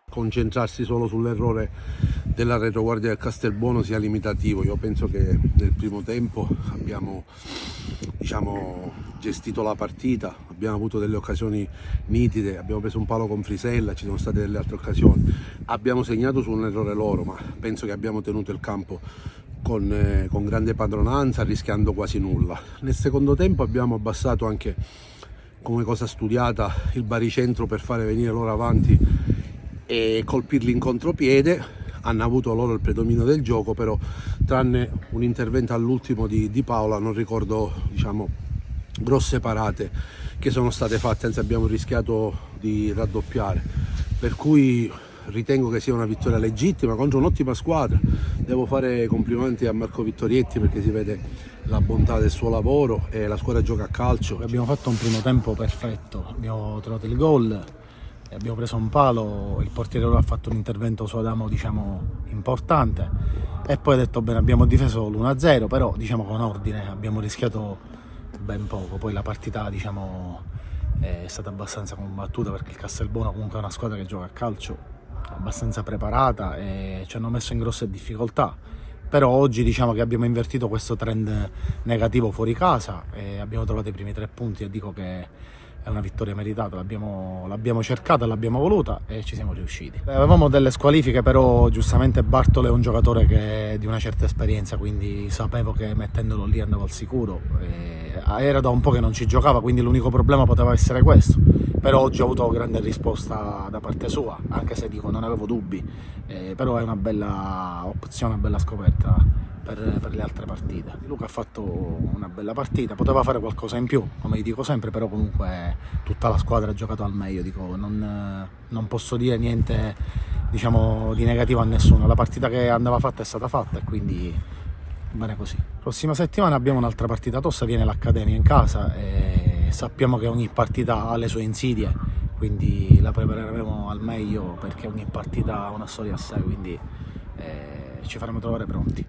concentrarsi solo sull'errore della retroguardia del Castelbuono sia limitativo. Io penso che nel primo tempo abbiamo gestito la partita, abbiamo avuto delle occasioni nitide, abbiamo preso un palo con Frisella, ci sono state delle altre occasioni, abbiamo segnato su un errore loro, ma penso che abbiamo tenuto il campo con grande padronanza, rischiando quasi nulla. Nel secondo tempo abbiamo abbassato anche, come cosa studiata, il baricentro per fare venire loro avanti e colpirli in contropiede. Hanno avuto loro il predominio del gioco, però tranne un intervento all'ultimo di Paola non ricordo grosse parate che sono state fatte, anzi abbiamo rischiato di raddoppiare, per cui ritengo che sia una vittoria legittima contro un'ottima squadra. Devo fare complimenti a Marco Vittorietti perché si vede la bontà del suo lavoro e la squadra gioca a calcio. Abbiamo fatto un primo tempo perfetto, abbiamo trovato il gol, abbiamo preso un palo, il portiere ha fatto un intervento su Adamo importante e poi ha detto bene, abbiamo difeso l'1-0, però con ordine, abbiamo rischiato ben poco. Poi la partita è stata abbastanza combattuta perché il Castelbuono comunque è una squadra che gioca a calcio abbastanza preparata e ci hanno messo in grosse difficoltà, però oggi che abbiamo invertito questo trend negativo fuori casa e abbiamo trovato i primi 3 punti e dico che è una vittoria meritata, l'abbiamo cercata, l'abbiamo voluta e ci siamo riusciti. Avevamo delle squalifiche, però giustamente Bartolo è un giocatore che è di una certa esperienza, quindi sapevo che mettendolo lì andavo al sicuro. Era da un po' che non ci giocava, quindi l'unico problema poteva essere questo, però oggi ho avuto grande risposta da parte sua, anche se non avevo dubbi, però è una bella opzione, una bella scoperta per le altre partite. Luca ha fatto una bella partita, poteva fare qualcosa in più, come dico sempre, però comunque tutta la squadra ha giocato al meglio, non posso dire niente di negativo a nessuno. La partita che andava fatta è stata fatta e quindi bene così. Prossima settimana abbiamo un'altra partita tosta, viene l'Accademia in casa e sappiamo che ogni partita ha le sue insidie, quindi la prepareremo al meglio perché ogni partita ha una storia a sé, quindi ci faremo trovare pronti.